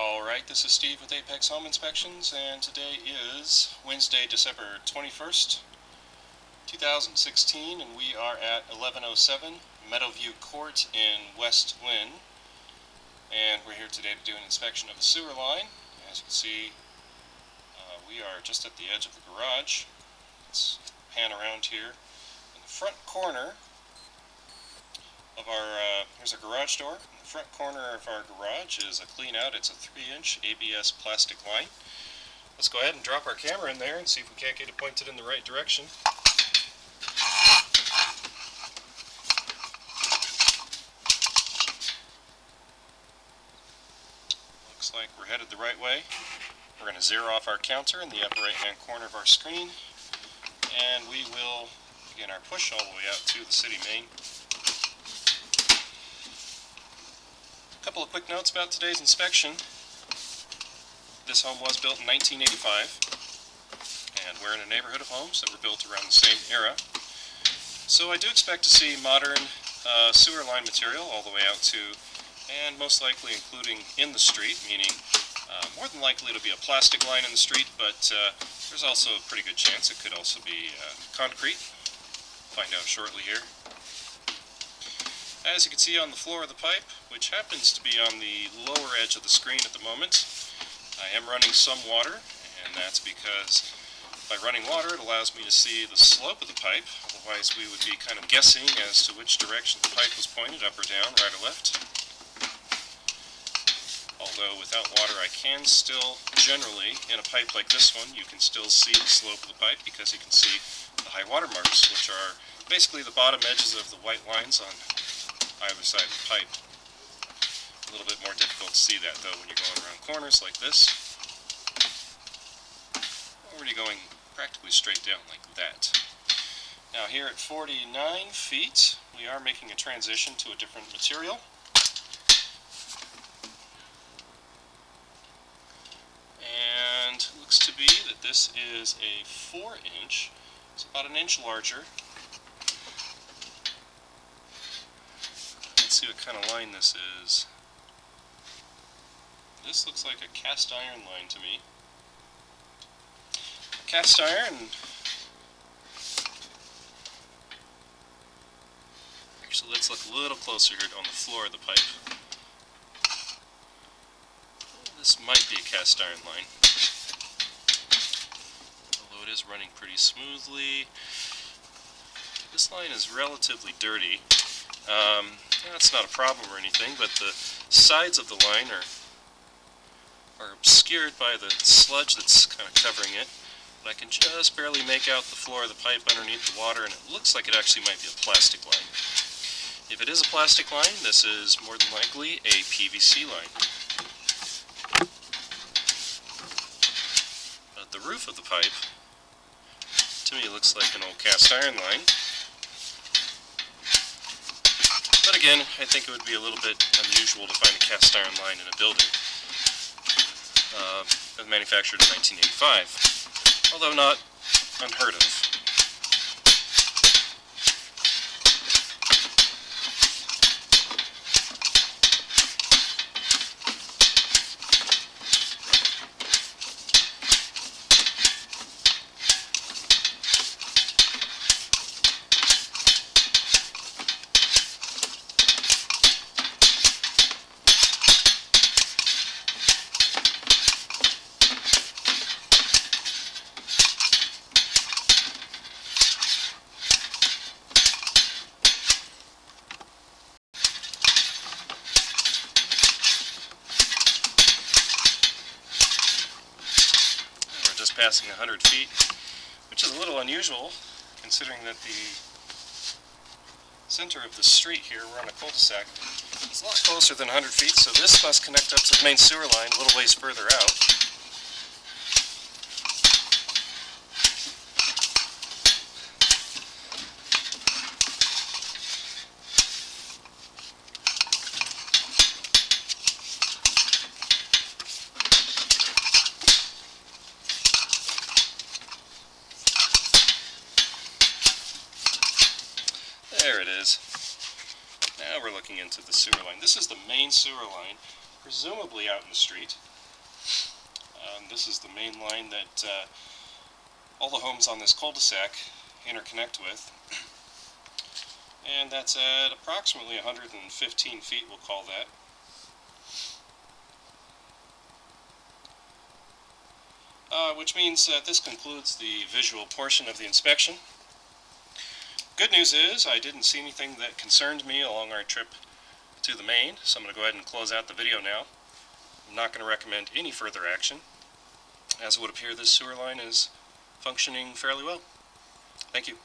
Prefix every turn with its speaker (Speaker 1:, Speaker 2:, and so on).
Speaker 1: Alright, this is Steve with Apex Home Inspections, and today is Wednesday, December 21st, 2016, and we are at 1107 Meadowview Court in West Lynn. And we're here today to do an inspection of the sewer line. As you can see, we are just at the edge of the garage. Let's pan around here. In the front corner of our, here's a garage door. In the front corner of our garage is a clean out. It's a 3-inch ABS plastic line. Let's go ahead and drop our camera in there and see if we can't get it pointed in the right direction. Looks like we're headed the right way. We're going to zero off our counter in the upper right hand corner of our screen, and we will begin our push all the way out to the city main. A couple of quick notes about today's inspection. This home was built in 1985, and we're in a neighborhood of homes that were built around the same era. So I do expect to see modern sewer line material all the way out to, and most likely including in the street, meaning more than likely it'll be a plastic line in the street, but there's also a pretty good chance it could also be concrete. Find out shortly here. As you can see on the floor of the pipe, which happens to be on the lower edge of the screen at the moment, I am running some water, and that's because by running water it allows me to see the slope of the pipe. Otherwise we would be kind of guessing as to which direction the pipe was pointed, up or down, right or left. Although without water I can still, generally, in a pipe like this one, you can still see the slope of the pipe because you can see the high water marks, which are basically the bottom edges of the white lines on either side of the pipe. A little bit more difficult to see that though when you're going around corners like this, or when you're going practically straight down like that. Now here at 49 feet, we are making a transition to a different material. And it looks to be that this is a 4-inch, it's about an inch larger. Let's see what kind of line this is. This looks like a cast iron line to me. Cast iron. Actually, let's look a little closer here on the floor of the pipe. This might be a cast iron line, although it is running pretty smoothly. This line is relatively dirty. That's not a problem or anything, but the sides of the line are obscured by the sludge that's kind of covering it. But I can just barely make out the floor of the pipe underneath the water, and it looks like it actually might be a plastic line. If it is a plastic line, this is more than likely a PVC line. But the roof of the pipe, to me, looks like an old cast iron line. But again, I think it would be a little bit unusual to find a cast iron line in a building manufactured in 1985, although not unheard of. Passing 100 feet, which is a little unusual considering that the center of the street here, we're on a cul-de-sac, is a lot closer than 100 feet, so this must connect up to the main sewer line a little ways further out. There it is. Now we're looking into the sewer line. This is the main sewer line, presumably out in the street. This is the main line that all the homes on this cul-de-sac interconnect with. And that's at approximately 115 feet, we'll call that. Which means that this concludes the visual portion of the inspection. Good news is I didn't see anything that concerned me along our trip to the main, so I'm going to go ahead and close out the video now. I'm not going to recommend any further action, as it would appear this sewer line is functioning fairly well. Thank you.